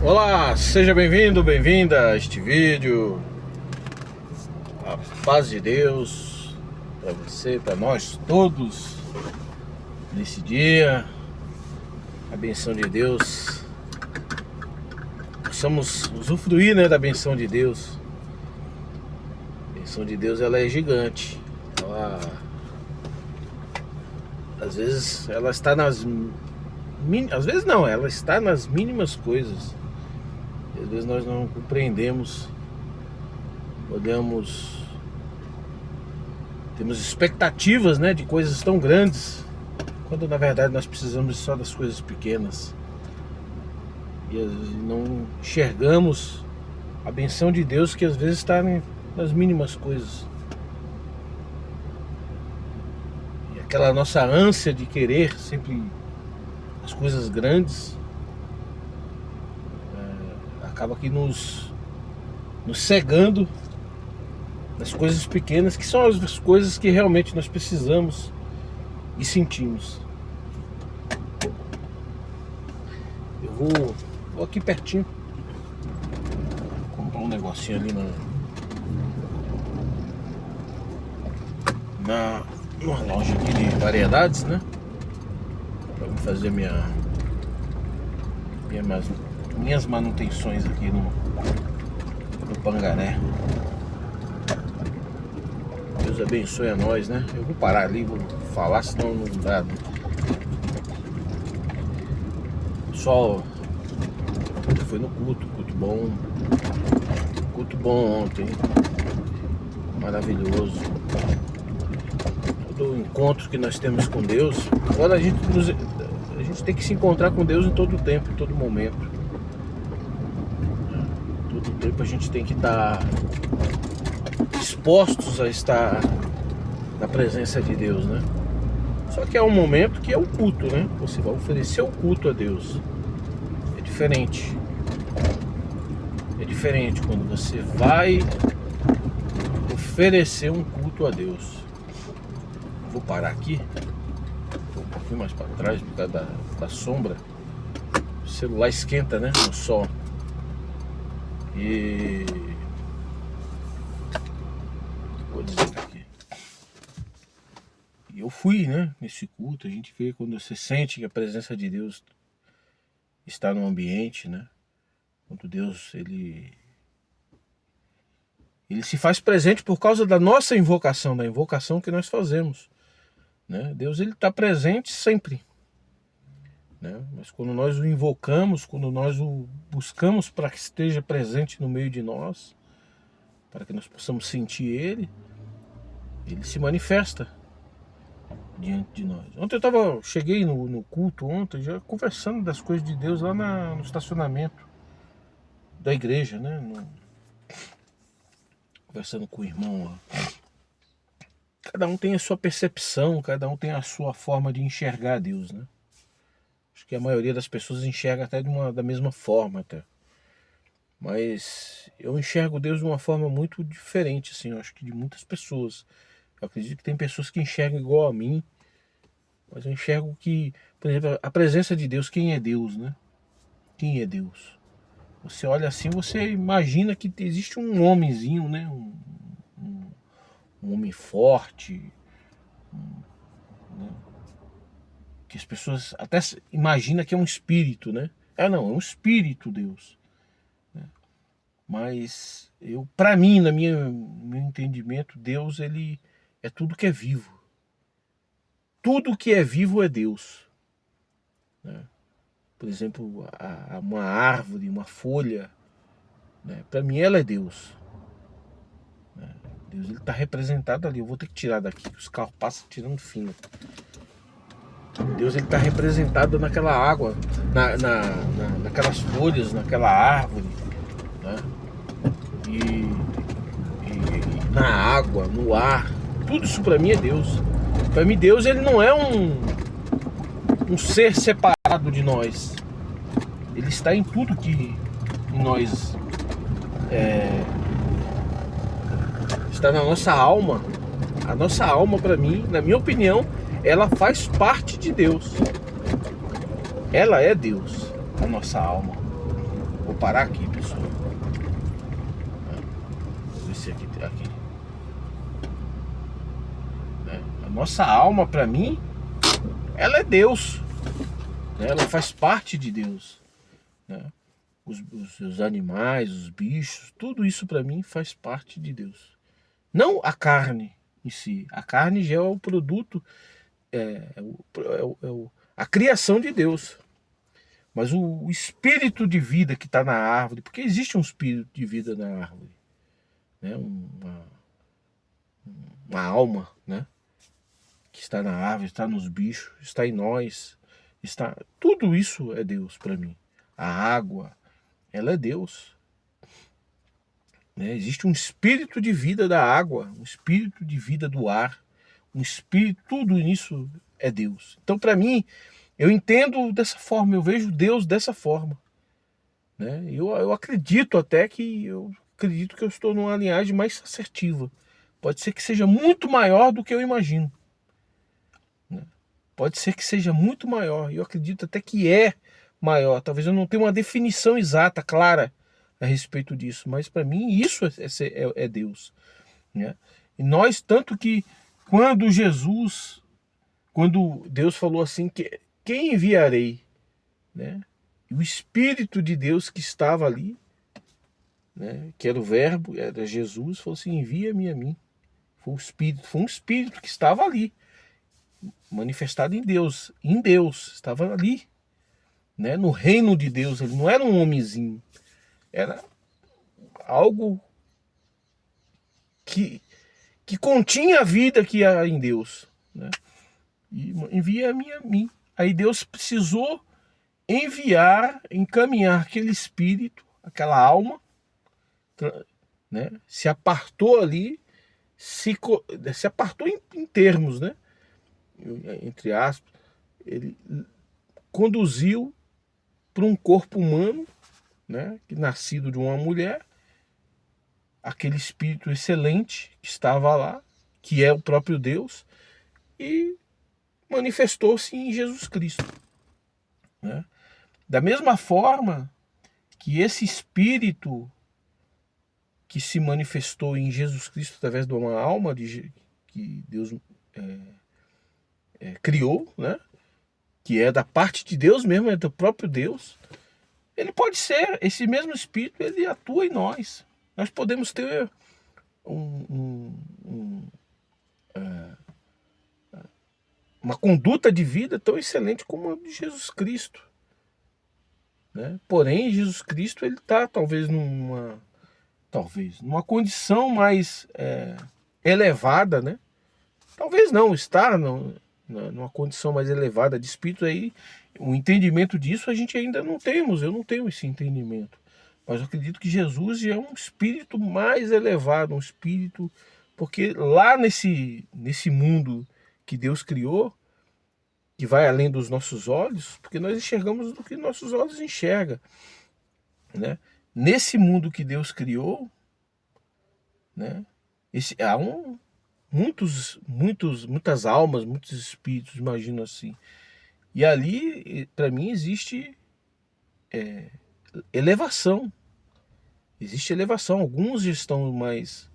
Olá, seja bem-vindo, bem-vinda a este vídeo. A paz de Deus para você, para nós todos nesse dia. A benção de Deus, possamos usufruir, da benção de Deus. A benção de Deus, ela é gigante. Às vezes ela está às vezes não, ela está nas mínimas coisas. Às vezes nós não compreendemos, temos expectativas, de coisas tão grandes, quando na verdade nós precisamos só das coisas pequenas. E não enxergamos a benção de Deus, que às vezes está nas mínimas coisas. E aquela nossa ânsia de querer sempre as coisas grandes acaba que nos cegando nas coisas pequenas, que são as coisas que realmente nós precisamos e sentimos. Eu vou aqui pertinho comprar um negocinho ali numa loja aqui de variedades, para mim fazer minhas manutenções aqui no Pangaré. Deus abençoe a nós, Eu vou parar ali, vou falar, senão não dá. Só foi no culto bom ontem, maravilhoso. Todo o encontro que nós temos com Deus. Agora a gente tem que se encontrar com Deus em todo o tempo, em todo momento. Todo o tempo a gente tem que estar dispostos a estar na presença de Deus, Só que é um momento que é o culto, Você vai oferecer o culto a Deus. É diferente. É diferente quando você vai oferecer um culto a Deus. Vou parar aqui, um pouquinho mais para trás por causa da sombra. O celular esquenta, no sol. E vou dizer aqui. E eu fui, nesse culto. A gente vê quando você sente que a presença de Deus está no ambiente, Quando Deus ele se faz presente por causa da nossa invocação, da invocação que nós fazemos, Deus ele está presente sempre, Mas quando nós o invocamos, quando nós o buscamos para que esteja presente no meio de nós, para que nós possamos sentir ele se manifesta diante de nós. Ontem cheguei no culto ontem, já conversando das coisas de Deus lá no estacionamento da igreja, conversando com o irmão lá. Cada um tem a sua percepção, cada um tem a sua forma de enxergar Deus, Acho que a maioria das pessoas enxerga até da mesma forma até. Mas eu enxergo Deus de uma forma muito diferente, assim, eu acho que de muitas pessoas. Eu acredito que tem pessoas que enxergam igual a mim, mas eu enxergo que, por exemplo, a presença de Deus, quem é Deus, Quem é Deus? Você olha assim, você imagina que existe um homenzinho, um homem forte, que as pessoas até imaginam que é um espírito, Não, é um espírito Deus. Mas para mim, no meu entendimento, Deus ele é tudo que é vivo. Tudo que é vivo é Deus. Por exemplo, uma árvore, uma folha, para mim ela é Deus. Deus ele está representado ali. Eu vou ter que tirar daqui, que os carros passam tirando fino. Deus ele está representado naquela água, naquelas folhas, naquela árvore, e na água, no ar. Tudo isso para mim é Deus. Para mim Deus ele não é um ser separado de nós. Ele está em tudo que nós está na nossa alma. A nossa alma, para mim, na minha opinião, ela faz parte de Deus. Ela é Deus, a nossa alma. Vou parar aqui, pessoal. Vou ver se aqui. Né? A nossa alma, para mim, ela é Deus. Né? Ela faz parte de Deus. Né? Os animais, os bichos, tudo isso para mim faz parte de Deus. Não a carne em si. A carne já é o produto, a criação de Deus. Mas o espírito de vida que está na árvore, porque existe um espírito de vida na árvore, né? Uma alma, né? Que está na árvore, está nos bichos, está em nós, tudo isso é Deus para mim. A água, ela é Deus. Né? Existe um espírito de vida da água, um espírito de vida do ar, um espírito, tudo isso é Deus. Então, para mim, eu entendo dessa forma, eu vejo Deus dessa forma. Né? Eu acredito até que eu estou numa linhagem mais assertiva. Pode ser que seja muito maior do que eu imagino. Né? Pode ser que seja muito maior. Eu acredito até que é maior. Talvez eu não tenha uma definição exata, clara a respeito disso. Mas para mim isso é Deus. Né? E nós, tanto que quando Deus falou assim, que quem enviarei? Né? E o Espírito de Deus que estava ali, né, que era o Verbo, era Jesus, falou assim, envia-me a mim. Foi um Espírito que estava ali, manifestado em Deus, estava ali, né, no reino de Deus. Ele não era um homenzinho, era algo que continha a vida que há em Deus. Né? E envia-me a mim. Aí Deus precisou encaminhar aquele espírito, aquela alma, né? Se apartou ali, se apartou em termos, né? Entre aspas, ele conduziu para um corpo humano, né? Que nascido de uma mulher, aquele espírito excelente que estava lá, que é o próprio Deus, e manifestou-se em Jesus Cristo. Né? Da mesma forma que esse espírito que se manifestou em Jesus Cristo através de uma alma que Deus criou, né? Que é da parte de Deus mesmo, é do próprio Deus, ele pode ser, esse mesmo espírito, ele atua em nós. Nós podemos ter uma conduta de vida tão excelente como a de Jesus Cristo. Né? Porém, Jesus Cristo ele está talvez numa condição mais elevada, né? Talvez não, está numa condição mais elevada de espírito aí, o entendimento disso a gente ainda não temos, eu não tenho esse entendimento. Mas eu acredito que Jesus é um espírito mais elevado, um espírito, porque lá nesse mundo que Deus criou, que vai além dos nossos olhos, porque nós enxergamos do que nossos olhos enxergam, né? Nesse mundo que Deus criou, né? Há muitas almas, muitos espíritos, imagino assim. E ali, para mim, existe elevação. Existe elevação. Alguns estão mais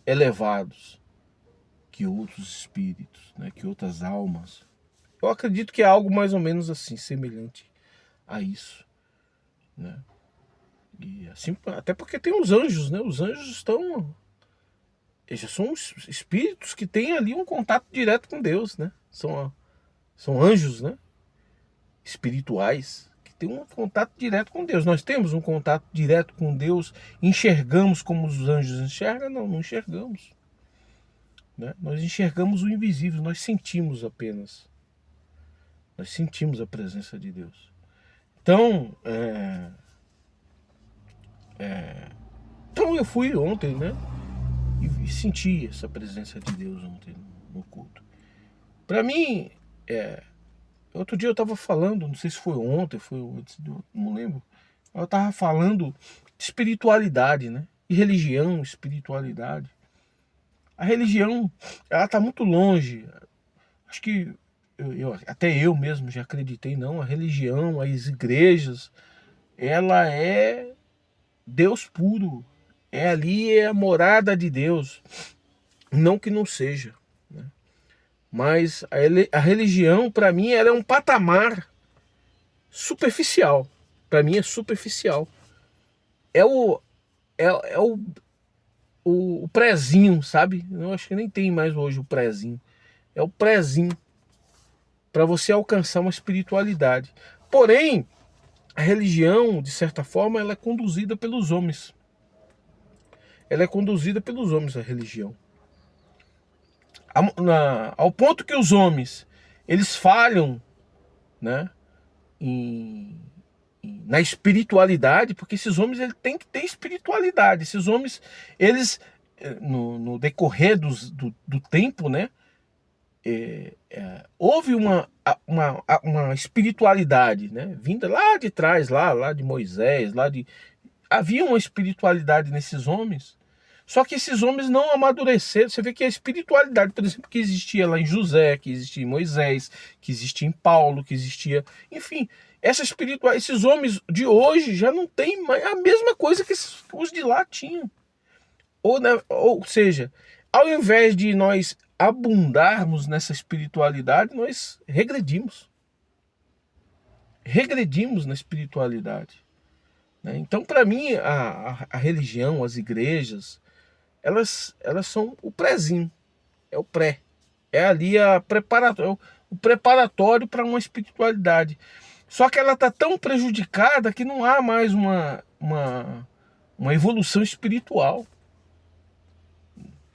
elevados que outros espíritos, né? Que outras almas. Eu acredito que é algo mais ou menos assim, semelhante a isso. Né? E assim, até porque tem os anjos, né? Os anjos eles são espíritos que têm ali um contato direto com Deus, né? São anjos, né? Espirituais que têm um contato direto com Deus. Nós temos um contato direto com Deus, enxergamos como os anjos enxergam? Não enxergamos. Né? Nós enxergamos o invisível, nós sentimos apenas. Nós sentimos a presença de Deus. Então, então eu fui ontem, né? E senti essa presença de Deus ontem no culto. Para mim, outro dia eu estava falando, não sei se foi ontem, foi antes, não lembro. Eu estava falando de espiritualidade, né? E religião, espiritualidade. A religião, ela está muito longe. Acho que até eu mesmo já acreditei, não. A religião, as igrejas, ela é Deus puro. Ali é a morada de Deus. Não que não seja, né? Mas a religião, para mim, ela é um patamar superficial. Para mim é superficial. É o, é o prezinho, sabe? Eu acho que nem tem mais hoje o prezinho. É o prezinho para você alcançar uma espiritualidade. Porém, a religião, de certa forma, ela é conduzida pelos homens. Ela é conduzida pelos homens, a religião. Ao ponto que os homens, eles falham, né, em, na espiritualidade, porque esses homens eles têm que ter espiritualidade. Esses homens, eles, no decorrer do tempo, né, houve uma espiritualidade, né, vinda lá de trás, lá de Moisés, havia uma espiritualidade nesses homens. Só que esses homens não amadureceram. Você vê que a espiritualidade, por exemplo, que existia lá em José, que existia em Moisés, que existia em Paulo, que existia... Enfim, esses homens de hoje já não têm mais a mesma coisa que os de lá tinham. Ou seja, ao invés de nós abundarmos nessa espiritualidade, nós regredimos. Regredimos na espiritualidade. Então, para mim, a religião, as igrejas, elas são o prézinho, é o pré. É ali o preparatório para uma espiritualidade. Só que ela está tão prejudicada que não há mais uma evolução espiritual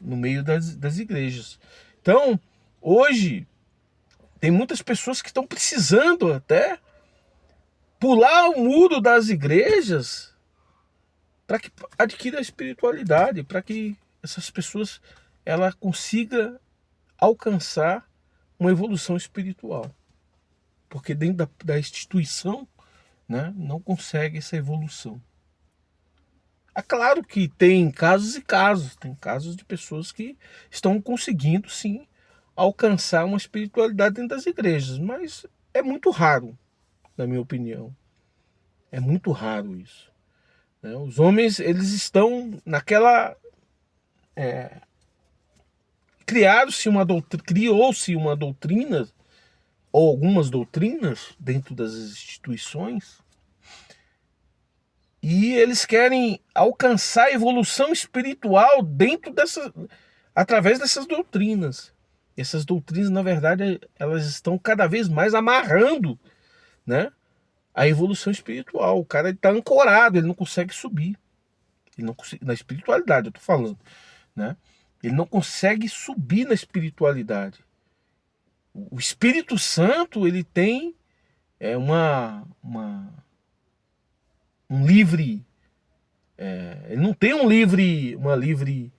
no meio das igrejas. Então, hoje, tem muitas pessoas que estão precisando até pular o muro das igrejas para que adquira a espiritualidade, para que essas pessoas ela consiga alcançar uma evolução espiritual. Porque dentro da instituição, né, não consegue essa evolução. É claro que tem casos e casos, tem casos de pessoas que estão conseguindo sim alcançar uma espiritualidade dentro das igrejas, mas é muito raro, na minha opinião. É muito raro isso. Os homens, eles estão naquela... criou-se uma doutrina, ou algumas doutrinas dentro das instituições, e eles querem alcançar a evolução espiritual através dessas doutrinas. E essas doutrinas, na verdade, elas estão cada vez mais amarrando, né, a evolução espiritual. O cara está ancorado, ele não consegue subir. Ele não consegue, na espiritualidade, eu estou falando, né? Ele não consegue subir na espiritualidade. O Espírito Santo, ele tem um livre... ele não tem uma livre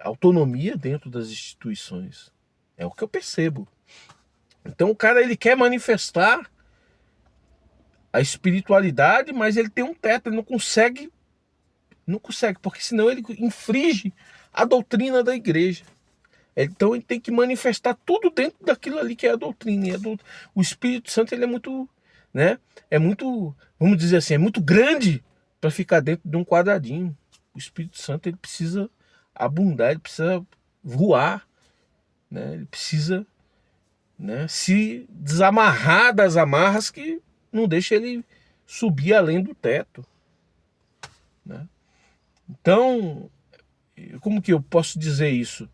autonomia dentro das instituições. É o que eu percebo. Então o cara, ele quer manifestar a espiritualidade, mas ele tem um teto, ele não consegue, porque senão ele infringe a doutrina da igreja. Então ele tem que manifestar tudo dentro daquilo ali que é a doutrina. O Espírito Santo, ele é muito, né? É muito, vamos dizer assim, é muito grande para ficar dentro de um quadradinho. O Espírito Santo, ele precisa abundar, ele precisa voar, né? Ele precisa, né, se desamarrar das amarras que não deixa ele subir além do teto, né? Então, como que eu posso dizer isso?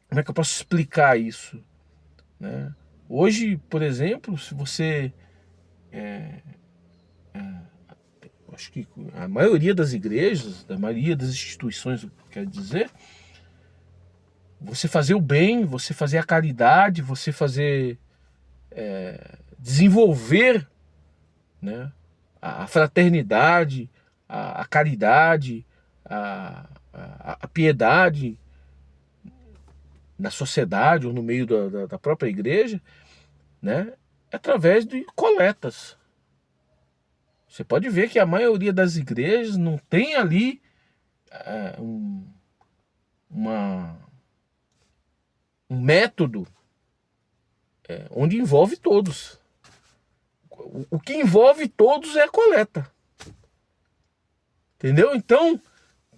Como é que eu posso explicar isso, né? Hoje, por exemplo, se você... acho que a maioria das igrejas, da maioria das instituições, quer dizer, você fazer o bem, você fazer a caridade, você fazer... desenvolver, né, a fraternidade, a caridade, a piedade na sociedade ou no meio da própria igreja, né, através de coletas. Você pode ver que a maioria das igrejas não tem ali um método onde envolve todos. O que envolve todos é a coleta. Entendeu? Então,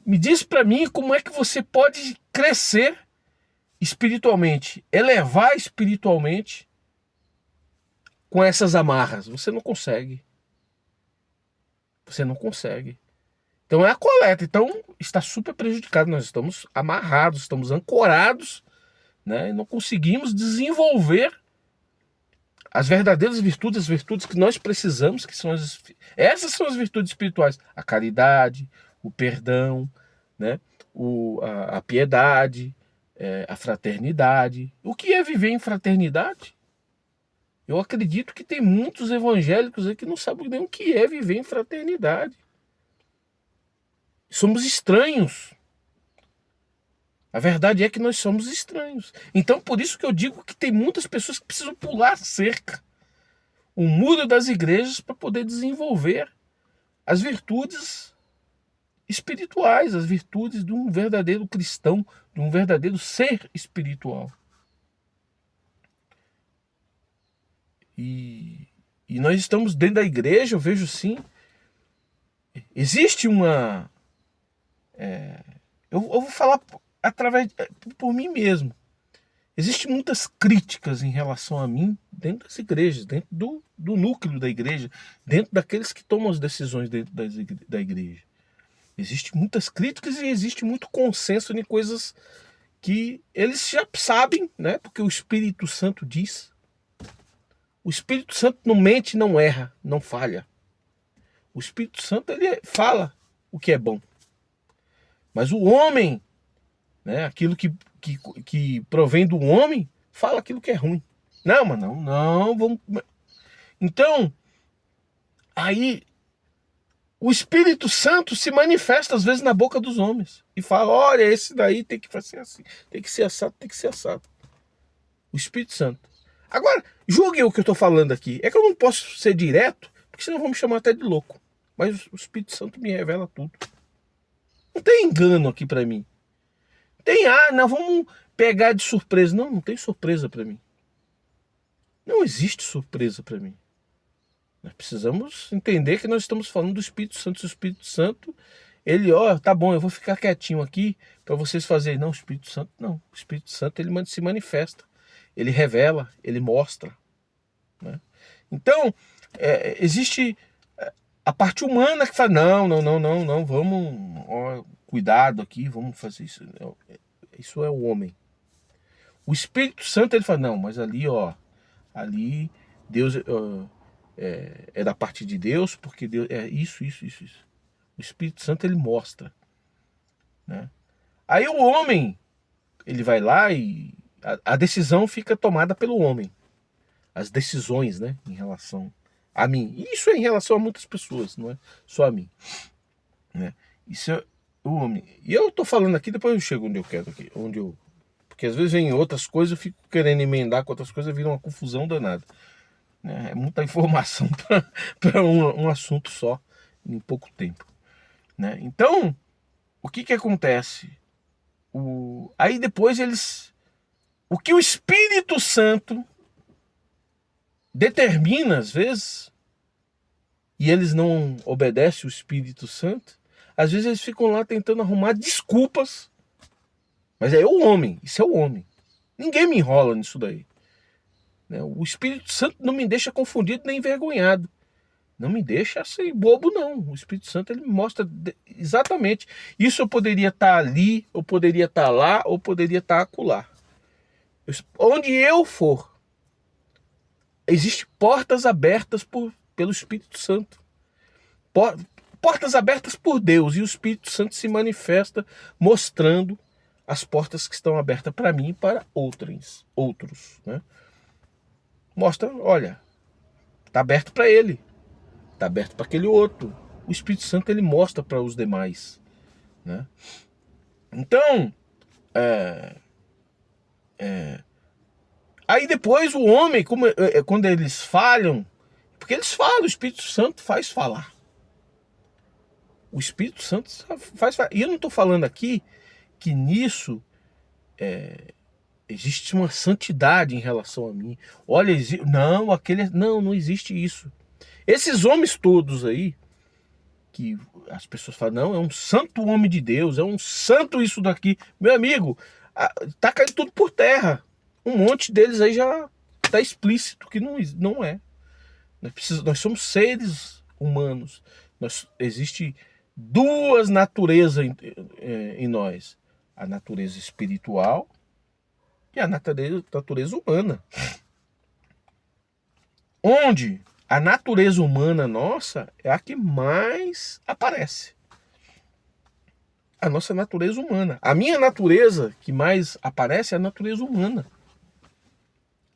me diz para mim como é que você pode crescer espiritualmente, elevar espiritualmente com essas amarras. Você não consegue. Você não consegue. Então é a coleta. Então está super prejudicado. Nós estamos amarrados, estamos ancorados, né? E não conseguimos desenvolver as verdadeiras virtudes, as virtudes que nós precisamos, que são essas são as virtudes espirituais: a caridade, o perdão, né? A piedade, a fraternidade. O que é viver em fraternidade? Eu acredito que tem muitos evangélicos aí que não sabem nem o que é viver em fraternidade. Somos estranhos. A verdade é que nós somos estranhos. Então, por isso que eu digo que tem muitas pessoas que precisam pular a cerca, o muro das igrejas, para poder desenvolver as virtudes espirituais, as virtudes de um verdadeiro cristão, de um verdadeiro ser espiritual. E nós estamos dentro da igreja, eu vejo sim, existe uma... eu vou falar por mim mesmo. Existem muitas críticas em relação a mim dentro das igrejas, dentro do núcleo da igreja, dentro daqueles que tomam as decisões dentro da igreja. Existem muitas críticas e existe muito consenso em coisas que eles já sabem, né? Porque o Espírito Santo diz. O Espírito Santo não mente, não erra, não falha. O Espírito Santo, ele fala o que é bom. Mas o homem, né, aquilo que provém do homem, fala aquilo que é ruim. Não, mas não, vamos... Então, aí, o Espírito Santo se manifesta às vezes na boca dos homens e fala: olha, esse daí tem que fazer assim, tem que ser assado, tem que ser assado. O Espírito Santo. Agora, julguem o que eu estou falando aqui. É que eu não posso ser direto, porque senão vão me chamar até de louco. Mas o Espírito Santo me revela tudo. Não tem engano aqui para mim. Tem, não, vamos pegar de surpresa. Não tem surpresa para mim. Não existe surpresa para mim. Nós precisamos entender que nós estamos falando do Espírito Santo. O Espírito Santo, ele, tá bom, eu vou ficar quietinho aqui para vocês fazerem. Não, o Espírito Santo não. O Espírito Santo, ele se manifesta. Ele revela, ele mostra. Né? Então, existe a parte humana que fala: não, vamos, cuidado aqui, vamos fazer isso. Isso é o homem. O Espírito Santo, ele fala: não, mas ali, ali Deus é da parte de Deus, porque Deus é isso. O Espírito Santo, ele mostra. Né? Aí o homem, ele vai lá e a decisão fica tomada pelo homem. As decisões, né, em relação a mim. E isso é em relação a muitas pessoas, não é só a mim. Né? Isso é o homem. E eu tô falando aqui, depois eu chego onde eu quero aqui, porque às vezes vem outras coisas, eu fico querendo emendar com outras coisas, vira uma confusão danada. Né? É muita informação para um assunto só, em pouco tempo. Né? Então, o que acontece? Aí depois o que o Espírito Santo determina, às vezes, e eles não obedecem o Espírito Santo, às vezes eles ficam lá tentando arrumar desculpas. Mas é o homem, isso é o homem. Ninguém me enrola nisso daí. Né? O Espírito Santo não me deixa confundido nem envergonhado. Não me deixa assim bobo, não. O Espírito Santo, ele me mostra exatamente. Isso eu poderia estar ali, eu poderia estar lá, ou poderia estar acolá. Onde eu for, existem portas abertas pelo Espírito Santo. Portas abertas por Deus. E o Espírito Santo se manifesta mostrando as portas que estão abertas para mim e para outros. Né? Mostra, olha, está aberto para ele. Está aberto para aquele outro. O Espírito Santo, ele mostra para os demais. Né? Então, aí depois o homem, quando eles falham, porque eles falam, o Espírito Santo faz falar. O Espírito Santo faz falar. E eu não estou falando aqui que nisso existe uma santidade em relação a mim. Olha, não existe isso. Esses homens todos aí, que as pessoas falam, não, é um santo homem de Deus, é um santo isso daqui. Meu amigo, tá caindo tudo por terra. Um monte deles aí já tá explícito que não é. Nós somos seres humanos. Existe duas naturezas em nós. A natureza espiritual e a natureza humana. Onde a natureza humana nossa é a que mais aparece. A nossa natureza humana. A minha natureza que mais aparece é a natureza humana.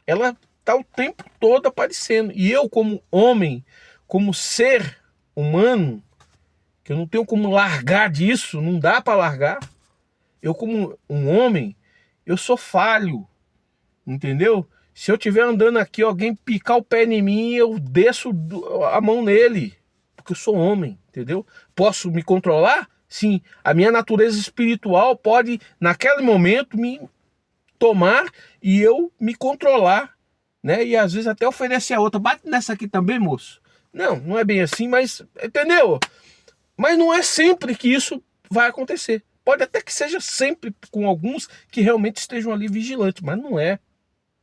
Ela está o tempo todo aparecendo. E eu, como homem, como ser humano, que eu não tenho como largar disso, não dá para largar. Eu, como um homem, eu sou falho, entendeu? Se eu estiver andando aqui, alguém picar o pé em mim, eu desço a mão nele, porque eu sou homem, entendeu? Posso me controlar? Sim. A minha natureza espiritual pode, naquele momento, me tomar e eu me controlar, né? E às vezes até oferecer a outra. Bate nessa aqui também, moço. Não é bem assim, mas, entendeu? Mas não é sempre que isso vai acontecer. Pode até que seja sempre com alguns que realmente estejam ali vigilantes, mas não é.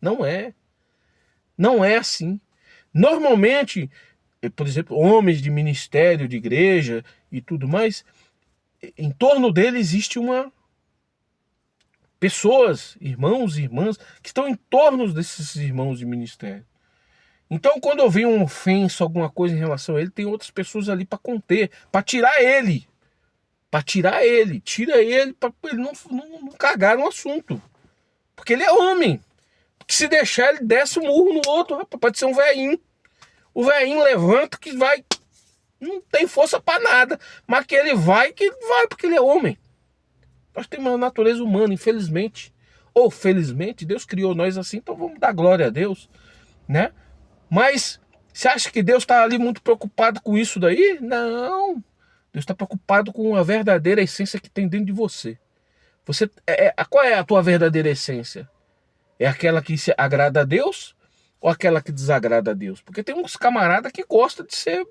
Não é. Não é assim. Normalmente, por exemplo, homens de ministério, de igreja e tudo mais, em torno dele existe pessoas, irmãos e irmãs, que estão em torno desses irmãos de ministério. Então, quando eu vejo um ofenso, alguma coisa em relação a ele, tem outras pessoas ali para conter, para tirar ele. Para tirar ele. Tira ele para ele não cagar no assunto. Porque ele é homem. Porque se deixar, ele desce o murro no outro, rapaz. Pode ser um velhinho. O velhinho levanta que vai. Não tem força para nada. Mas que ele vai, porque ele é homem. Nós temos uma natureza humana, infelizmente. Ou felizmente, Deus criou nós assim, então vamos dar glória a Deus, né? Mas você acha que Deus está ali muito preocupado com isso daí? Não. Deus está preocupado com a verdadeira essência que tem dentro de você. Qual é a tua verdadeira essência? É aquela que se agrada a Deus ou aquela que desagrada a Deus? Porque tem uns camaradas que gostam de ser,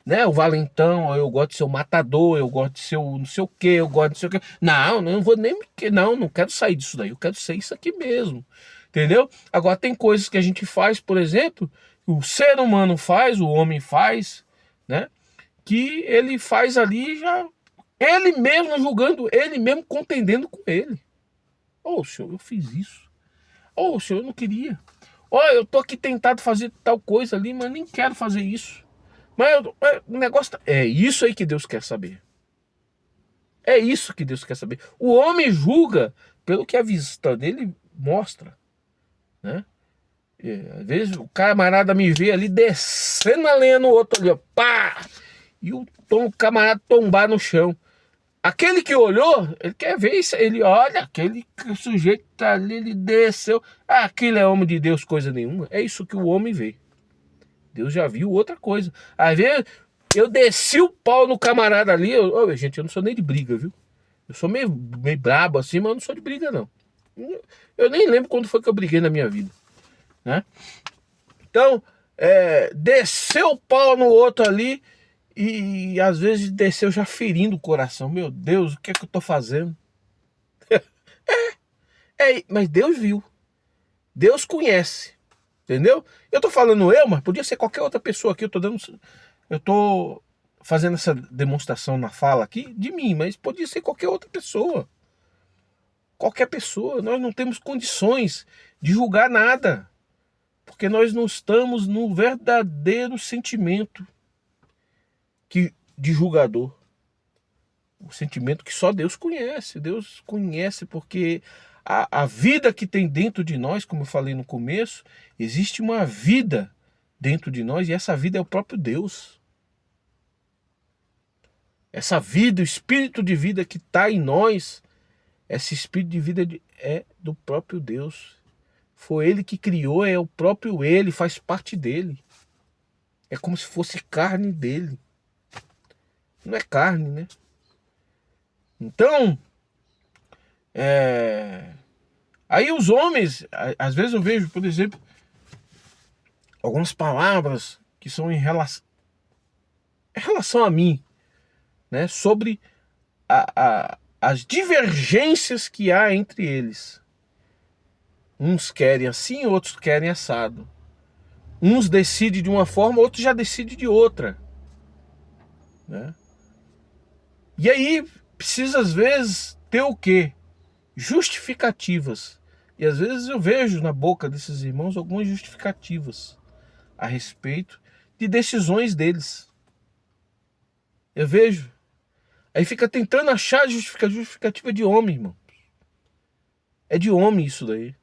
né, o valentão, eu gosto de ser o matador, eu gosto de ser o não sei o que, eu gosto de ser o que. Não vou nem. Não quero sair disso daí, eu quero ser isso aqui mesmo. Entendeu? Agora tem coisas que a gente faz, por exemplo, o ser humano faz, o homem faz, né? Que ele faz ali já, ele mesmo julgando, ele mesmo contendendo com ele. Oh, senhor, eu fiz isso. Oh, senhor, eu não queria. Oh, eu tô aqui tentado fazer tal coisa ali, mas nem quero fazer isso. Mas o negócio é isso aí que Deus quer saber. É isso que Deus quer saber. O homem julga pelo que a vista dele mostra, né? Às vezes o camarada me vê ali descendo a lenha no outro ali, ó, pá! E o camarada tombar no chão. Aquele que olhou, ele quer ver isso. Ele olha, aquele sujeito tá ali, ele desceu. Aquilo é homem de Deus, coisa nenhuma. É isso que o homem vê. Deus já viu outra coisa. Às vezes eu desci o pau no camarada ali. Gente, eu não sou nem de briga, viu? Eu sou meio brabo assim, mas eu não sou de briga, não. Eu nem lembro quando foi que eu briguei na minha vida, né? Então, desceu o pau no outro ali. E às vezes desceu já ferindo o coração. Meu Deus, o que é que eu tô fazendo? Mas Deus viu. Deus conhece. Entendeu? Eu tô falando mas podia ser qualquer outra pessoa aqui. Eu tô fazendo essa demonstração na fala aqui de mim, mas podia ser qualquer outra pessoa. Qualquer pessoa. Nós não temos condições de julgar nada. Porque nós não estamos no verdadeiro sentimento de julgador. O sentimento que só Deus conhece. Deus conhece porque a vida que tem dentro de nós, como eu falei no começo, existe uma vida dentro de nós e essa vida é o próprio Deus. Essa vida, o espírito de vida que está em nós, esse espírito de vida é do próprio Deus. Foi Ele que criou, é o próprio Ele, faz parte dele. É como se fosse carne dele. Não é carne, né? Então, aí os homens, às vezes eu vejo, por exemplo, algumas palavras que são em relação em relação a mim, né, sobre as divergências que há entre eles. Uns querem assim, outros querem assado. Uns decidem de uma forma, outros já decidem de outra, né? E aí precisa às vezes ter o quê? Justificativas. E às vezes eu vejo na boca desses irmãos algumas justificativas a respeito de decisões deles. Eu vejo. Aí fica tentando achar justificativa de homem, irmão. É de homem isso daí.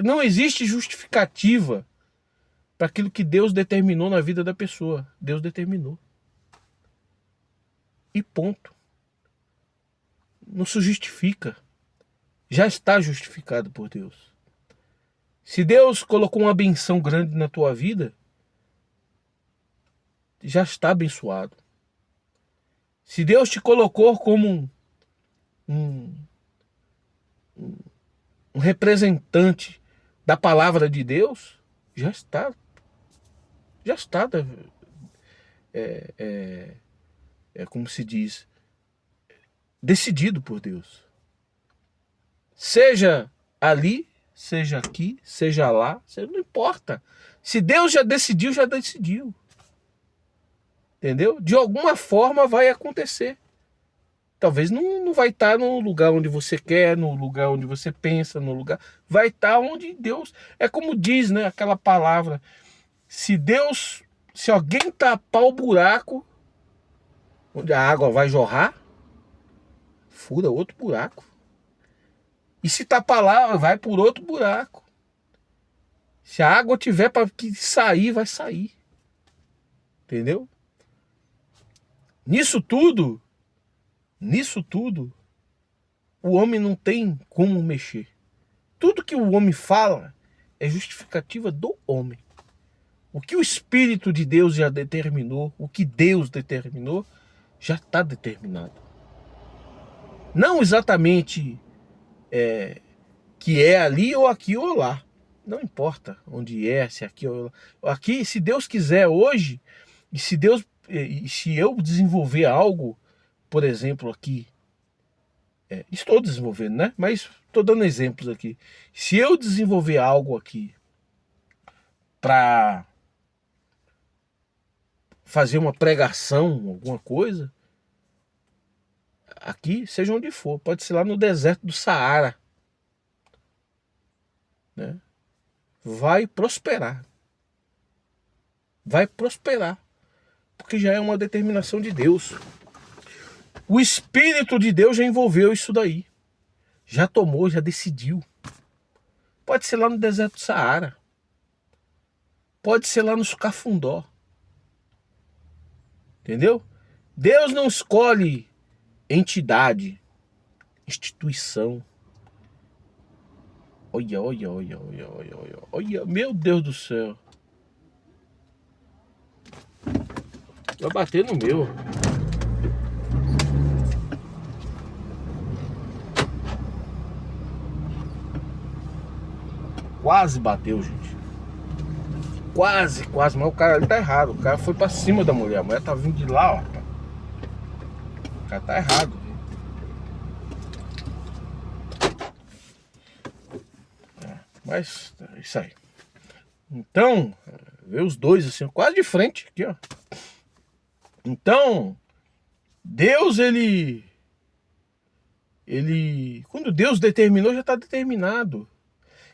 Não existe justificativa para aquilo que Deus determinou na vida da pessoa. Deus determinou. E ponto. Não se justifica. Já está justificado por Deus. Se Deus colocou uma benção grande na tua vida, já está abençoado. Se Deus te colocou como um, um representante da palavra de Deus, já está. Já está. É como se diz, decidido por Deus. Seja ali, seja aqui, seja lá, não importa. Se Deus já decidiu, já decidiu. Entendeu? De alguma forma vai acontecer. Talvez não vai estar no lugar onde você quer, no lugar onde você pensa, no lugar. Vai estar onde Deus. É como diz, né? Aquela palavra. Se alguém tapar o buraco onde a água vai jorrar, fura outro buraco. E se tapar lá, vai por outro buraco. Se a água tiver para sair, vai sair. Entendeu? Nisso tudo, o homem não tem como mexer. Tudo que o homem fala é justificativa do homem. O que o Espírito de Deus já determinou, o que Deus determinou, já está determinado. Não exatamente que é ali ou aqui ou lá. Não importa onde é, se é aqui ou lá. Aqui, se Deus quiser hoje, e se eu desenvolver algo, por exemplo, aqui, estou desenvolvendo, né? Mas estou dando exemplos aqui. Se eu desenvolver algo aqui para fazer uma pregação, alguma coisa, aqui, seja onde for, pode ser lá no deserto do Saara, né? Vai prosperar. Vai prosperar. Porque já é uma determinação de Deus. O Espírito de Deus já envolveu isso daí. Já tomou, já decidiu. Pode ser lá no deserto do Saara. Pode ser lá no Cafundó. Entendeu? Deus não escolhe entidade, instituição. Olha, meu Deus do céu. Vai bater no meu. Quase bateu, gente. Quase, mas o cara ali tá errado. O cara foi pra cima da mulher. A mulher tá vindo de lá, ó. O cara tá errado. Mas é isso aí. Então, vê os dois assim, quase de frente aqui, ó. Então, Deus, quando Deus determinou, já está determinado.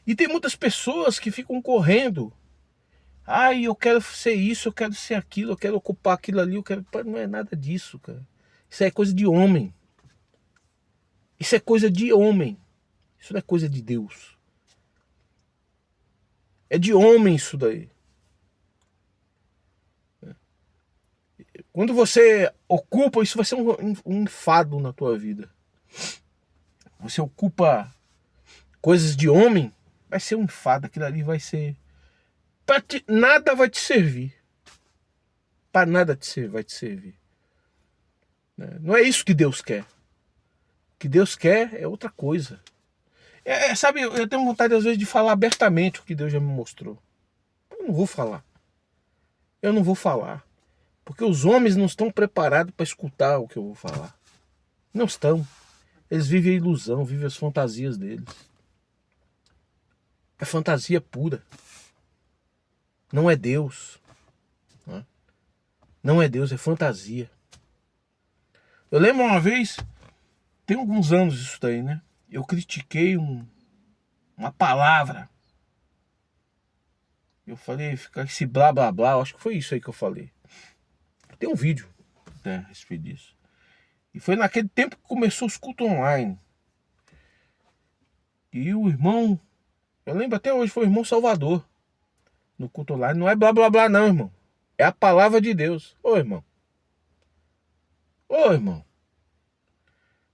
E tem muitas pessoas que ficam correndo. Ai, eu quero ser isso, eu quero ser aquilo, eu quero ocupar aquilo ali, eu quero. Não é nada disso, cara. Isso é coisa de homem. Isso é coisa de homem. Isso não é coisa de Deus. É de homem isso daí. Quando você ocupa, isso vai ser um enfado na tua vida. Você ocupa coisas de homem, vai ser um enfado. Aquilo ali vai ser... nada vai te servir. Para nada vai te servir. Não é isso que Deus quer. O que Deus quer é outra coisa. Sabe, eu tenho vontade às vezes de falar abertamente o que Deus já me mostrou. Eu não vou falar. Porque os homens não estão preparados para escutar o que eu vou falar. Não estão. Eles vivem a ilusão, vivem as fantasias deles. É fantasia pura. Não é Deus. Né? Não é Deus, é fantasia. Eu lembro uma vez, tem alguns anos isso daí, né? Eu critiquei uma palavra. Eu falei, fica esse blá blá blá, acho que foi isso aí que eu falei. Tem um vídeo, né, a respeito disso. E foi naquele tempo que começou os cultos online. E o irmão, eu lembro até hoje, foi o irmão Salvador. No culto online, não é blá blá blá não, irmão. É a palavra de Deus. Ô, irmão. Ô, irmão.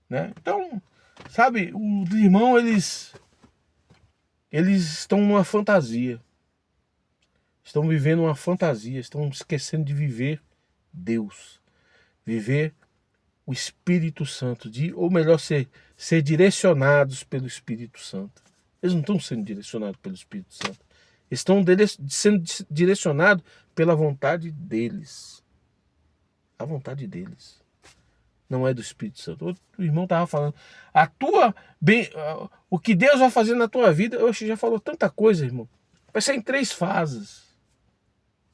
Né? Então, sabe, os irmãos, eles estão numa fantasia. Estão vivendo uma fantasia, estão esquecendo de viver Deus. Viver o Espírito Santo, ou melhor, ser direcionados pelo Espírito Santo. Eles não estão sendo direcionados pelo Espírito Santo. Estão sendo direcionados pela vontade deles. A vontade deles. Não é do Espírito Santo. O irmão estava falando. O que Deus vai fazer na tua vida, oxe, já falou tanta coisa, irmão. Vai ser em 3 fases.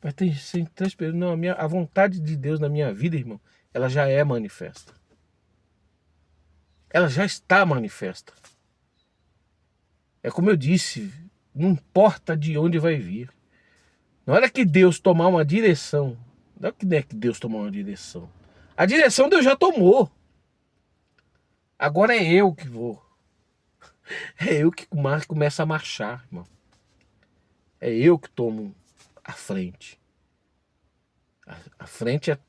Vai ser em 3 períodos. Não, a vontade de Deus na minha vida, irmão, ela já é manifesta. Ela já está manifesta. É como eu disse, não importa de onde vai vir. Na hora que Deus tomar uma direção, não é que Deus tomar uma direção. A direção Deus já tomou. Agora é eu que vou. É eu que começo a marchar, irmão. É eu que tomo a frente. A frente é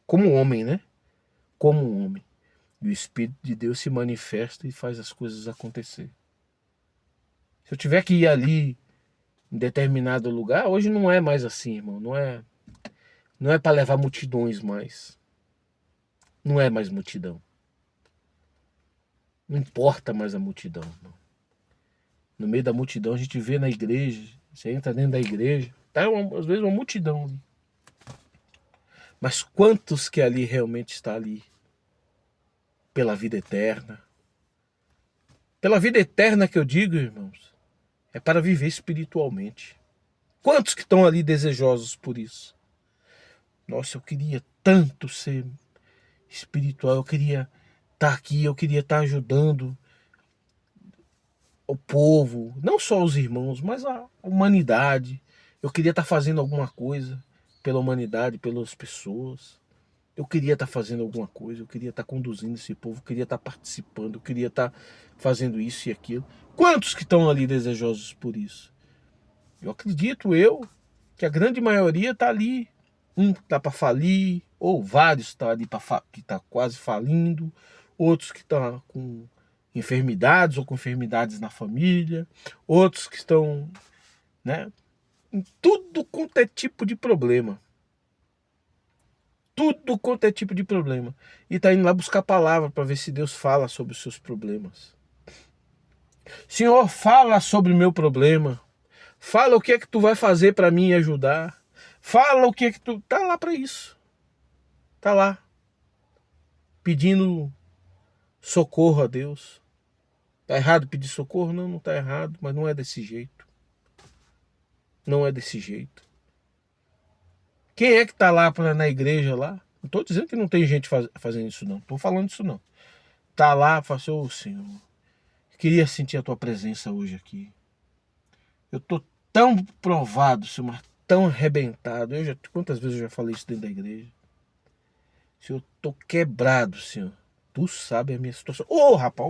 como homem, né? Como um homem. E o Espírito de Deus se manifesta e faz as coisas acontecer. Se eu tiver que ir ali em determinado lugar, hoje não é mais assim, irmão. Não é para levar multidões mais. Não é mais multidão. Não importa mais a multidão, irmão. No meio da multidão a gente vê na igreja, você entra dentro da igreja, tá às vezes uma multidão ali. Mas quantos que ali realmente está ali? Pela vida eterna. Pela vida eterna que eu digo, irmãos, é para viver espiritualmente. Quantos que estão ali desejosos por isso? Nossa, eu queria tanto ser espiritual, eu queria estar aqui, eu queria estar ajudando o povo, não só os irmãos, mas a humanidade. Eu queria estar fazendo alguma coisa pela humanidade, pelas pessoas. Eu queria estar fazendo alguma coisa, eu queria estar conduzindo esse povo, eu queria estar participando, eu queria estar fazendo isso e aquilo. Quantos que estão ali desejosos por isso? Eu acredito que a grande maioria está ali. Um está para falir, ou vários estão ali que está quase falindo, outros que estão com enfermidades ou com enfermidades na família, outros que estão, né, em tudo quanto é tipo de problema. Tudo quanto é tipo de problema. E está indo lá buscar palavra para ver se Deus fala sobre os seus problemas. Senhor, fala sobre o meu problema. Fala o que é que tu vai fazer para mim ajudar. Fala o que é que tu... Tá lá para isso. Tá lá. Pedindo socorro a Deus. Tá errado pedir socorro? Não, não tá errado, mas não é desse jeito. Não é desse jeito. Quem é que tá lá na igreja lá? Não tô dizendo que não tem gente fazendo isso não. Tô falando isso não. Tá lá, fala assim, ô Senhor, queria sentir a tua presença hoje aqui. Eu tô tão provado, Senhor, mas tão arrebentado. Quantas vezes eu já falei isso dentro da igreja? Senhor, eu tô quebrado, Senhor. Tu sabe a minha situação. Ô, rapaz,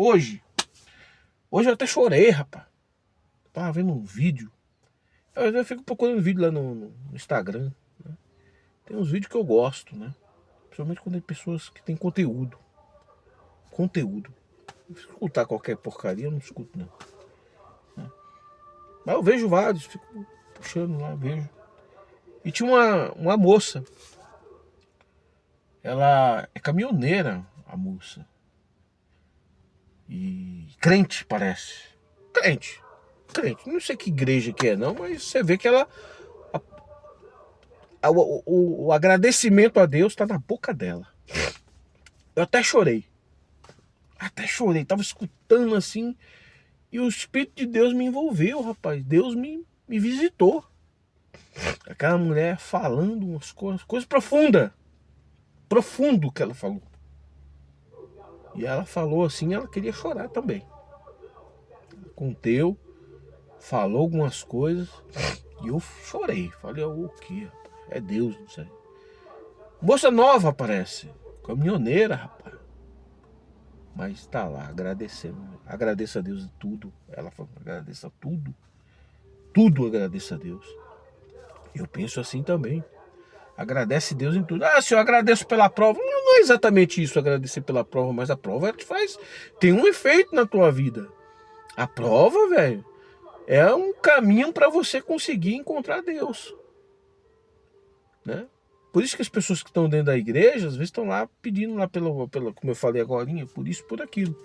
hoje eu até chorei, rapaz. Tava vendo um vídeo. Eu fico procurando vídeo lá no Instagram. Né? Tem uns vídeos que eu gosto, né? Principalmente quando tem pessoas que têm conteúdo. Conteúdo. Escutar qualquer porcaria, eu não escuto, não. Né? Mas eu vejo vários, fico puxando lá, vejo. E tinha uma moça. Ela é caminhoneira, a moça. E crente, parece. Crente. Não sei que igreja que é não, mas você vê que ela o agradecimento a Deus está na boca dela. Eu até chorei. Tava escutando assim, e o Espírito de Deus me envolveu, rapaz. Deus me visitou. Aquela mulher falando umas coisas profundas. Profundo que ela falou. E ela falou assim, ela queria chorar também. Conteu, falou algumas coisas, e eu chorei. Falei, o quê? É Deus, não sei. Moça nova aparece, caminhoneira, rapaz. Mas tá lá, agradecendo. Agradeça a Deus de tudo. Ela falou, agradeça tudo. Tudo agradeça a Deus. Eu penso assim também. Agradece Deus em tudo. Se eu agradeço pela prova, não é exatamente isso, agradecer pela prova, mas a prova te faz, tem um efeito na tua vida. A prova, velho, é um caminho para você conseguir encontrar Deus, né? Por isso que as pessoas que estão dentro da igreja, às vezes estão lá pedindo lá pelo como eu falei agora, por isso, por aquilo.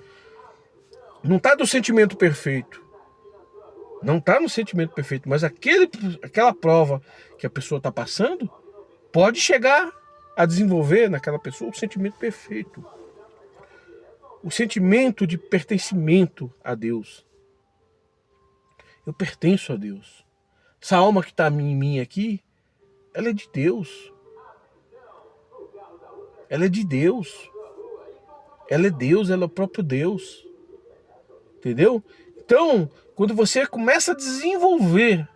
Não está do sentimento perfeito. Não está no sentimento perfeito, mas aquela prova que a pessoa está passando pode chegar a desenvolver naquela pessoa o sentimento perfeito. O sentimento de pertencimento a Deus. Eu pertenço a Deus. Essa alma que está em mim aqui, ela é de Deus. Ela é de Deus. Ela é Deus, ela é o próprio Deus. Entendeu? Então, quando você começa a desenvolver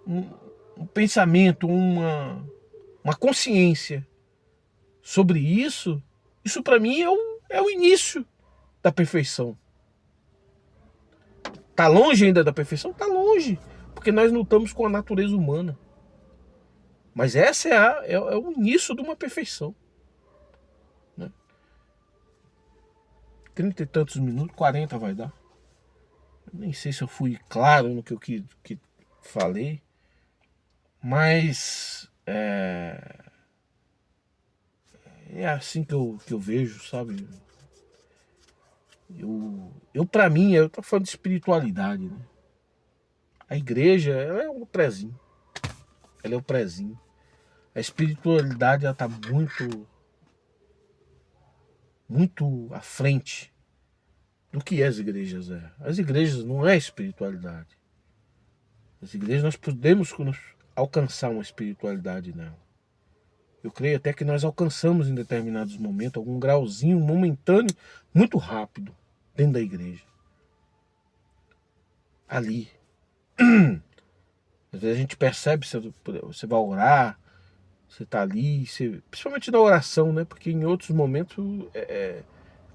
um pensamento, uma consciência sobre isso, isso para mim é o início da perfeição. Tá longe ainda da perfeição? Tá longe, porque nós não estamos com a natureza humana. Mas essa é o início de uma perfeição. Né? 30 e tantos minutos, 40 vai dar. Eu nem sei se eu fui claro no que eu que falei, mas é assim que eu vejo, sabe? Eu para mim, eu tô falando de espiritualidade, né? A igreja, ela é um prezinho. Ela é o prezinho. A espiritualidade, ela tá muito à frente do que as igrejas é. As igrejas não é espiritualidade. As igrejas nós podemos alcançar uma espiritualidade nela. Eu creio até que nós alcançamos em determinados momentos algum grauzinho momentâneo muito rápido dentro da igreja. Ali. Às vezes a gente percebe, você vai orar, você está ali, principalmente na oração, né? Porque em outros momentos,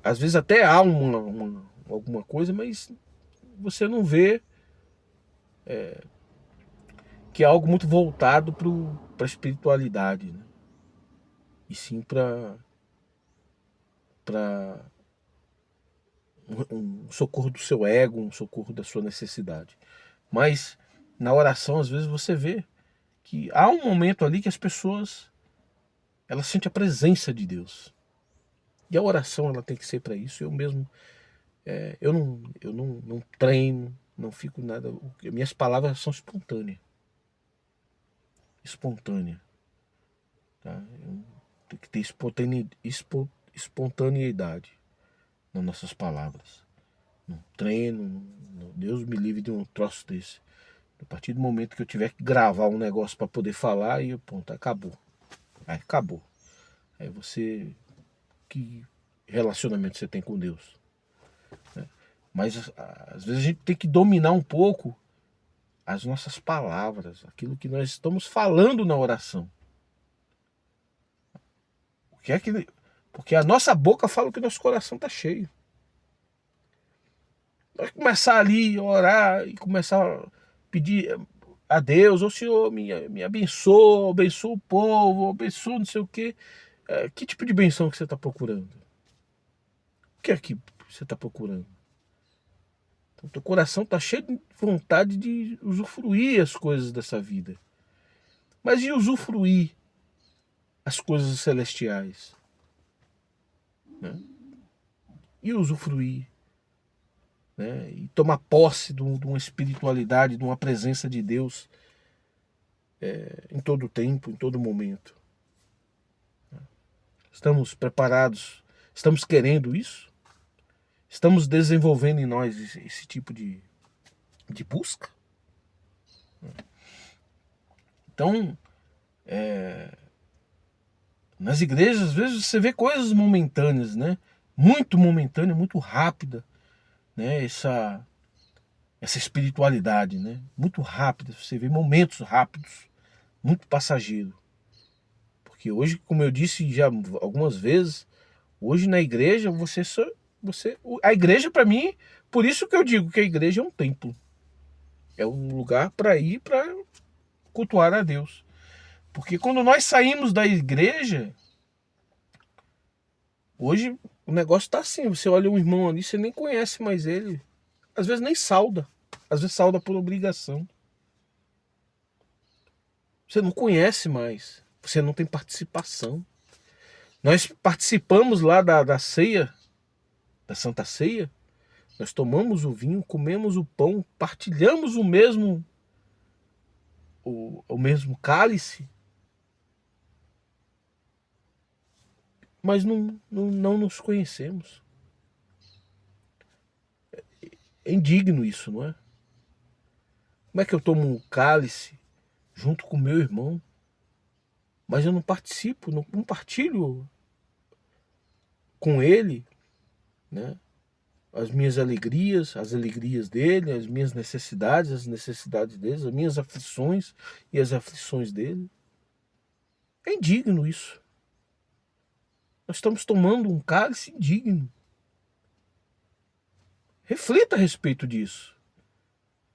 às vezes até há alguma coisa, mas você não vê que é algo muito voltado para a espiritualidade, né? E sim para um socorro do seu ego, um socorro da sua necessidade. Mas na oração, às vezes, você vê que há um momento ali que as pessoas elas sentem a presença de Deus. E a oração ela tem que ser para isso. Eu mesmo, eu não treino, não fico nada. Minhas palavras são espontâneas. Espontânea. Tá? Tem que ter espontaneidade nas nossas palavras. Não treino, Deus me livre de um troço desse. A partir do momento que eu tiver que gravar um negócio para poder falar, e ponto, acabou. Aí acabou. Aí você, que relacionamento você tem com Deus? Né? Mas às vezes a gente tem que dominar um pouco as nossas palavras, aquilo que nós estamos falando na oração. Porque a nossa boca fala que o nosso coração está cheio. Nós começar ali a orar e começar a pedir a Deus, ô Senhor, me abençoa, abençoa o povo, abençoa não sei o quê. Que tipo de benção que você está procurando? O que é que você está procurando? Então, teu coração está cheio de vontade de usufruir as coisas dessa vida. Mas e usufruir as coisas celestiais? Né? E usufruir, né? E tomar posse de uma espiritualidade, de uma presença de Deus em todo tempo, em todo momento. Estamos preparados? Estamos querendo isso? Estamos desenvolvendo em nós esse tipo de busca? Então, nas igrejas, às vezes você vê coisas momentâneas, né? Muito momentânea, muito rápida, né? Essa espiritualidade, né? Muito rápida. Você vê momentos rápidos, muito passageiro. Porque hoje, como eu disse já algumas vezes, hoje na igreja a igreja para mim, por isso que eu digo que a igreja é um templo. É um lugar para ir para cultuar a Deus. Porque quando nós saímos da igreja, hoje o negócio tá assim, você olha um irmão ali, você nem conhece mais ele. Às vezes nem sauda. Às vezes sauda por obrigação. Você não conhece mais. Você não tem participação. Nós participamos lá da ceia, da Santa Ceia. Nós tomamos o vinho, comemos o pão, partilhamos o mesmo cálice, mas não nos conhecemos. É indigno isso, não é? Como é que eu tomo um cálice junto com meu irmão, mas eu não participo, não compartilho com ele, né? As minhas alegrias, as alegrias dele, as minhas necessidades, as necessidades dele, as minhas aflições e as aflições dele. É indigno isso. Nós estamos tomando um cálice indigno. Reflita a respeito disso.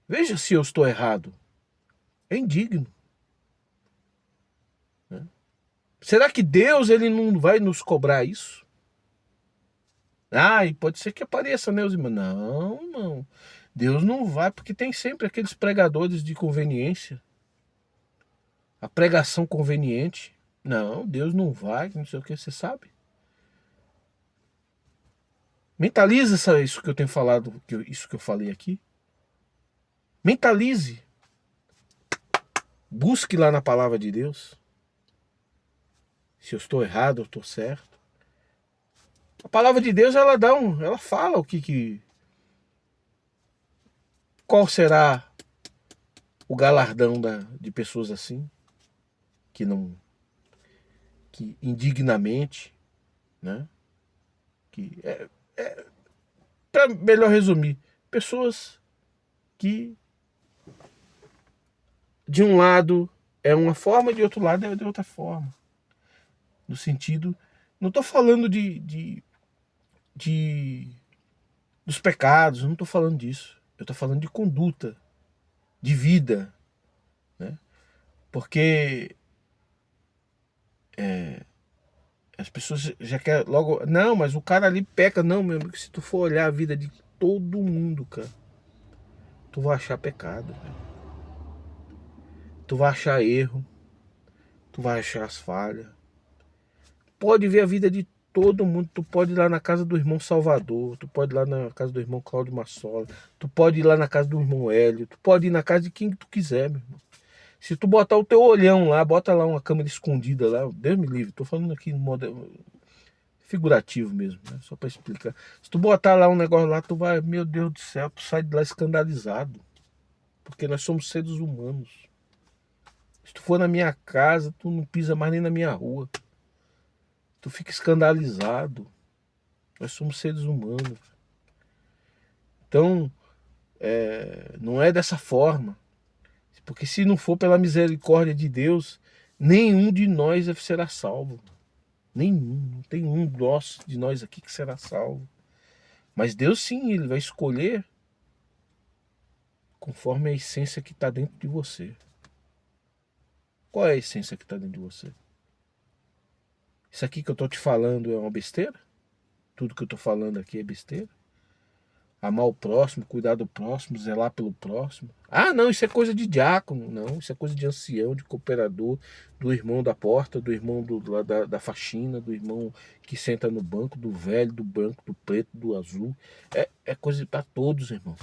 Veja se eu estou errado. É indigno. Né? Será que Deus ele não vai nos cobrar isso? Ah, e pode ser que apareça, né, os irmãos? Não, não. Deus não vai, porque tem sempre aqueles pregadores de conveniência. A pregação conveniente. Não, Deus não vai, não sei o que, você sabe. Mentaliza isso que eu tenho falado, isso que eu falei aqui. Mentalize. Busque lá na palavra de Deus. Se eu estou errado, eu estou certo. A palavra de Deus, ela fala qual será o galardão de pessoas assim, que indignamente, né? Para melhor resumir, pessoas que de um lado é uma forma, de outro lado é de outra forma. No sentido, não estou falando dos pecados, eu não estou falando disso. Eu estou falando de conduta, de vida, né? Porque as pessoas já querem logo, não, mas o cara ali peca. Não, meu amigo, se tu for olhar a vida de todo mundo, cara, tu vai achar pecado, cara. Tu vai achar erro, tu vai achar as falhas. Pode ver a vida de todo mundo. Tu pode ir lá na casa do irmão Salvador, tu pode ir lá na casa do irmão Cláudio Massola, tu pode ir lá na casa do irmão Hélio, tu pode ir na casa de quem tu quiser, meu irmão. Se tu botar o teu olhão lá, bota lá uma câmera escondida lá, Deus me livre, tô falando aqui no modo figurativo mesmo, né? Só para explicar. Se tu botar lá um negócio lá, tu vai, meu Deus do céu, tu sai de lá escandalizado. Porque nós somos seres humanos. Se tu for na minha casa, tu não pisa mais nem na minha rua. Tu fica escandalizado. Nós somos seres humanos. Então, não é dessa forma. Porque se não for pela misericórdia de Deus, nenhum de nós será salvo. Nenhum. Não tem um de nós aqui que será salvo. Mas Deus sim, Ele vai escolher conforme a essência que está dentro de você. Qual é a essência que está dentro de você? Isso aqui que eu estou te falando é uma besteira? Tudo que eu estou falando aqui é besteira? Amar o próximo, cuidar do próximo, zelar pelo próximo. Ah, não, isso é coisa de diácono. Não, isso é coisa de ancião, de cooperador, do irmão da porta, do irmão da faxina, do irmão que senta no banco, do velho, do branco, do preto, do azul. É coisa para todos, irmão.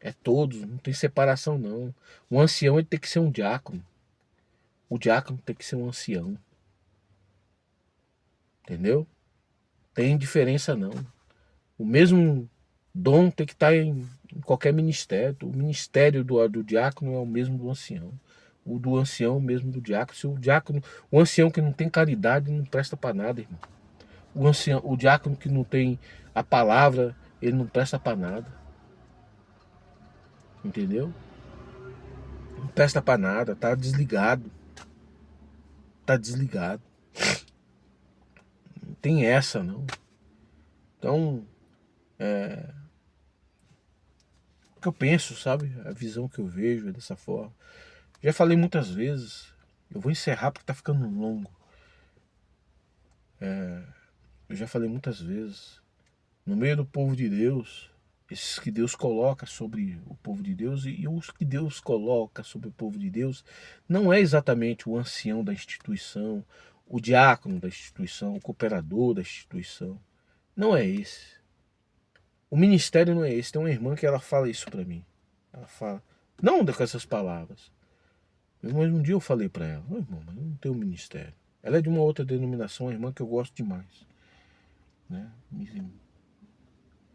É todos, não tem separação não. O ancião ele tem que ser um diácono. O diácono tem que ser um ancião. Entendeu? Tem diferença não. O mesmo dom tem que estar em qualquer ministério. O ministério do diácono é o mesmo do ancião. O do ancião é o mesmo do diácono. Se o ancião que não tem caridade não presta para nada, irmão. O diácono que não tem a palavra, ele não presta para nada. Entendeu? Não presta para nada, tá desligado. Tá desligado. Não tem essa, não. Então, o que eu penso, sabe? A visão que eu vejo é dessa forma. Já falei muitas vezes. Eu vou encerrar porque tá ficando longo. Eu já falei muitas vezes. No meio do povo de Deus, esses que Deus coloca sobre o povo de Deus e os que Deus coloca sobre o povo de Deus, não é exatamente o ancião da instituição, o diácono da instituição, o cooperador da instituição. Não é esse. O ministério não é esse. Tem uma irmã que ela fala isso para mim. Ela fala, não com essas palavras. Mas um dia eu falei para ela, ô irmão, mas eu não tenho ministério. Ela é de uma outra denominação, uma irmã que eu gosto demais. Né?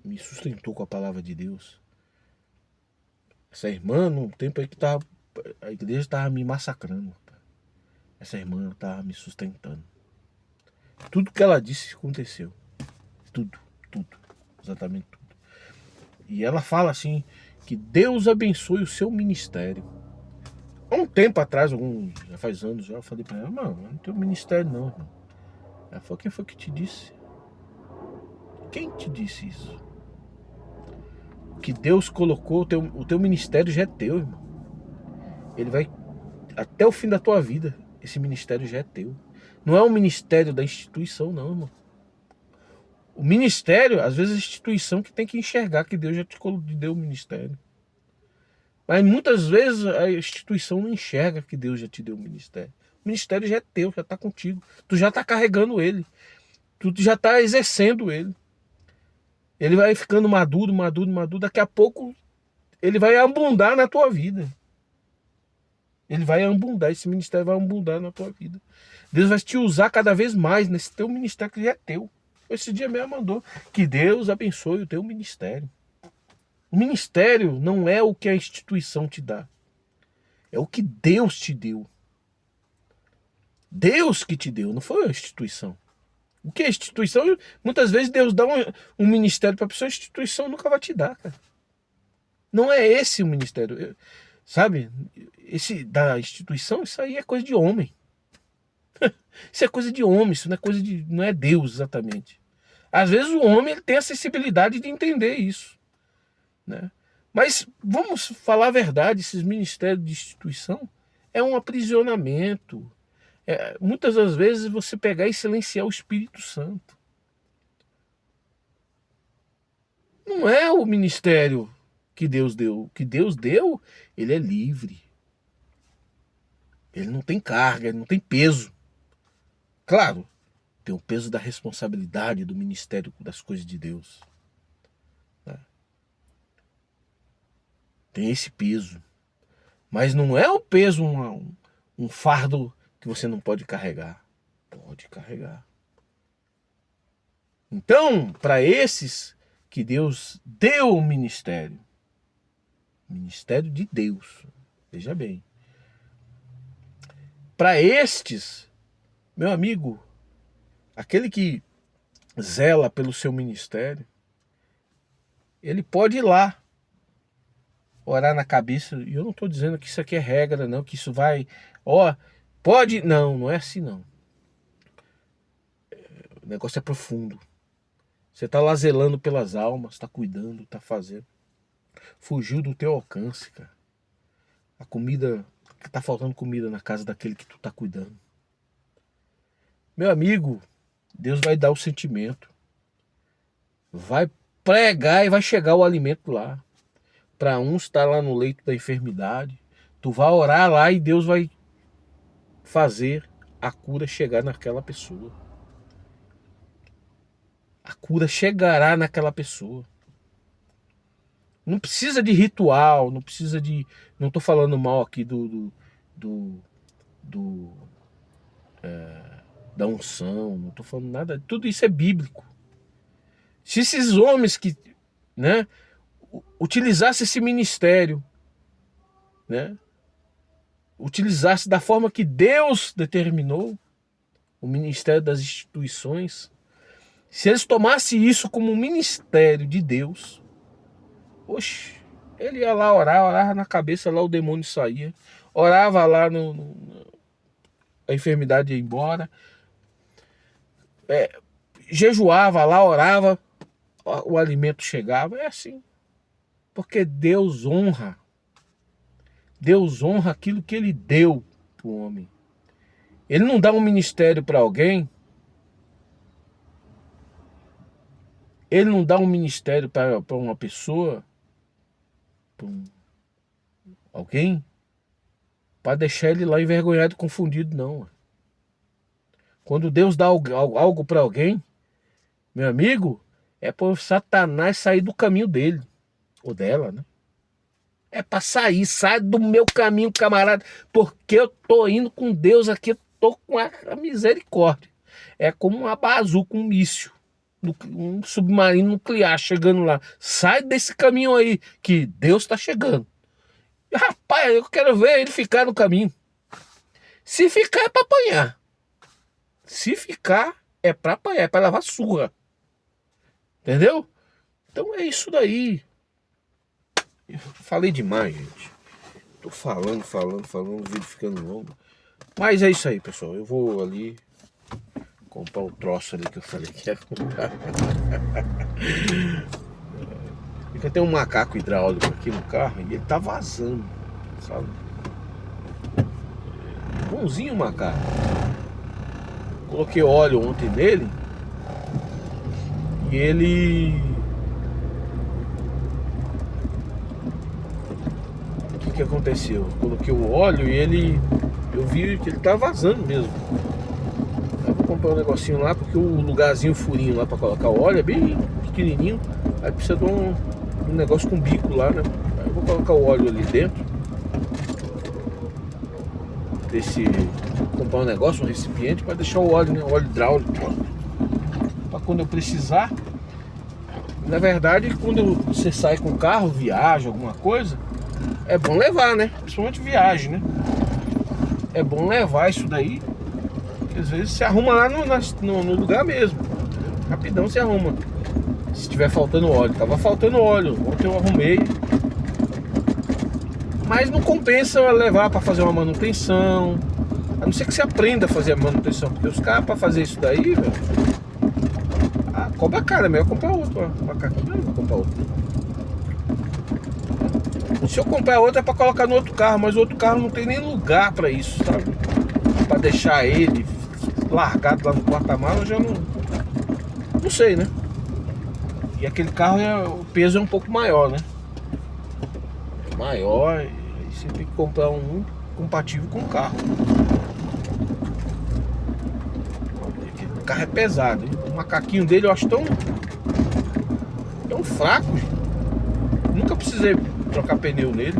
Me sustentou com a palavra de Deus. Essa irmã, num tempo aí que a igreja estava me massacrando. Essa irmã estava me sustentando. Tudo que ela disse aconteceu. Tudo. Exatamente tudo. E ela fala assim, que Deus abençoe o seu ministério. Há um tempo atrás, já faz anos já, eu falei para ela, mano, eu não tenho ministério não, irmão. Ela falou, quem foi que te disse? Quem te disse isso? Que Deus colocou, o teu ministério já é teu, irmão. Ele vai, até o fim da tua vida, esse ministério já é teu. Não é um ministério da instituição não, irmão. O ministério, às vezes a instituição que tem que enxergar que Deus já te deu o ministério. Mas muitas vezes a instituição não enxerga que Deus já te deu o ministério. O ministério já é teu, já está contigo. Tu já está carregando ele. Tu já está exercendo ele. Ele vai ficando maduro. Daqui a pouco ele vai abundar na tua vida. Ele vai abundar, esse ministério vai abundar na tua vida. Deus vai te usar cada vez mais nesse teu ministério que já é teu. Esse dia mesmo mandou que Deus abençoe o teu ministério. O ministério não é o que a instituição te dá. É o que Deus te deu. Deus que te deu, não foi a instituição. O que é a instituição? Muitas vezes Deus dá um ministério para a pessoa, a instituição nunca vai te dar, cara. Não é esse o ministério. Sabe? Esse da instituição, isso aí é coisa de homem. Isso é coisa de homem, isso não é coisa de. Não é Deus exatamente. Às vezes o homem ele tem a sensibilidade de entender isso. Né? Mas vamos falar a verdade, esses ministérios de instituição é um aprisionamento. Muitas das vezes você pegar e silenciar o Espírito Santo. Não é o ministério que Deus deu. O que Deus deu, ele é livre. Ele não tem carga, ele não tem peso. Claro, tem o peso da responsabilidade do ministério das coisas de Deus. Tem esse peso. Mas não é o peso, um fardo que você não pode carregar. Pode carregar. Então, para esses que Deus deu o ministério de Deus, veja bem. Para estes, meu amigo, aquele que zela pelo seu ministério, ele pode ir lá orar na cabeça. E eu não estou dizendo que isso aqui é regra, não, que isso vai, pode, não é assim não. O negócio é profundo. Você está lá zelando pelas almas, está cuidando, está fazendo. Fugiu do teu alcance, cara. A comida, está faltando comida na casa daquele que tu está cuidando. Meu amigo, Deus vai dar o sentimento. Vai pregar e vai chegar o alimento lá. Para uns está lá no leito da enfermidade. Tu vai orar lá e Deus vai fazer a cura chegar naquela pessoa. A cura chegará naquela pessoa. Não precisa de ritual, não precisa de... Não tô falando mal aqui do da unção, não tô falando nada. Tudo isso é bíblico. Se esses homens que, né, utilizassem esse ministério, né, utilizasse da forma que Deus determinou, o ministério das instituições, se eles tomassem isso como um ministério de Deus, oxe, ele ia lá orar, orava na cabeça, lá o demônio saía, orava lá, a enfermidade ia embora, jejuava lá, orava, o alimento chegava. É assim, porque Deus honra aquilo que ele deu para o homem. Ele não dá um ministério para alguém, ele não dá um ministério para uma pessoa, para alguém, para deixar ele lá envergonhado e confundido, não. Quando Deus dá algo para alguém, meu amigo, é para Satanás sair do caminho dele, ou dela, né? É para sair, sai do meu caminho, camarada, porque eu tô indo com Deus aqui, eu tô com a misericórdia. É como uma bazuca, um míssil, um submarino nuclear chegando lá. Sai desse caminho aí, que Deus tá chegando. Rapaz, eu quero ver ele ficar no caminho. Se ficar é para apanhar. Se ficar é para apanhar, é para levar surra. Entendeu? Então é isso daí. Eu falei demais, gente. Tô falando, o vídeo ficando longo. Mas é isso aí, pessoal. Eu vou ali comprar o troço ali que eu falei que ia comprar. Porque tem um macaco hidráulico aqui no carro e ele tá vazando, sabe? Bonzinho o macaco. Coloquei óleo ontem nele e ele... O que aconteceu? Eu coloquei o óleo e ele... Eu vi que ele tá vazando mesmo. Eu vou comprar um negocinho lá, porque o lugarzinho, o furinho lá pra colocar o óleo é bem pequenininho. Aí precisa de um negócio com bico lá, né? Aí eu vou colocar o óleo ali dentro desse... Comprar um negócio, um recipiente para deixar o óleo, né? O óleo hidráulico, para quando eu precisar. Na verdade, quando você sai com o carro, viaja, alguma coisa, é bom levar, né? Principalmente viagem, né? É bom levar isso daí, porque às vezes você arruma lá no lugar mesmo. Rapidão você arruma. Se estiver faltando óleo, tava faltando óleo, ontem eu arrumei. Mas não compensa levar para fazer uma manutenção. A não ser que você aprenda a fazer a manutenção, porque os caras, para fazer isso daí, velho, cobra cara, é melhor comprar outro, ó. Macaquinho, não vou comprar outro. Se eu comprar outro é para colocar no outro carro, mas o outro carro não tem nem lugar para isso, sabe? Para deixar ele largado lá no porta-malas, eu já não sei, né? E aquele carro, o peso é um pouco maior, né? É maior, e aí você tem que comprar um compatível com o carro. O carro é pesado, hein? O macaquinho dele eu acho tão fraco, gente. Nunca precisei trocar pneu nele,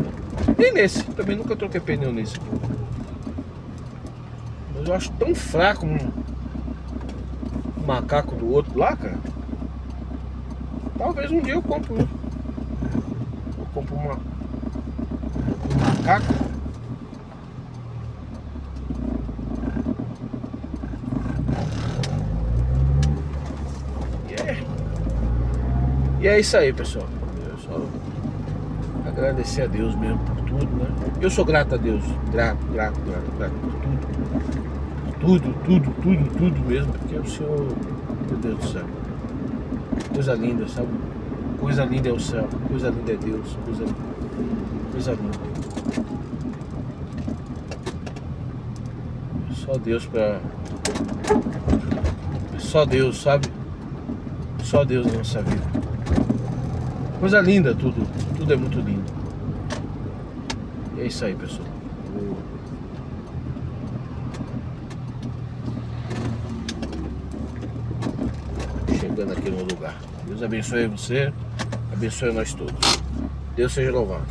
nem nesse, também nunca troquei pneu nesse. Mas eu acho tão fraco um macaco do outro lá, cara. Talvez um dia eu compro, né? Eu compro um macaco. E é isso aí, pessoal. Eu só agradecer a Deus mesmo por tudo, né? Eu sou grato a Deus, grato por tudo mesmo, porque o Senhor, meu Deus do céu, coisa linda, sabe? Coisa linda é o céu, coisa linda é Deus, coisa linda. Só Deus só Deus, sabe? Só Deus na nossa vida. Coisa linda, tudo é muito lindo. E é isso aí, pessoal. Chegando aqui no lugar. Deus abençoe você, abençoe nós todos. Deus seja louvado.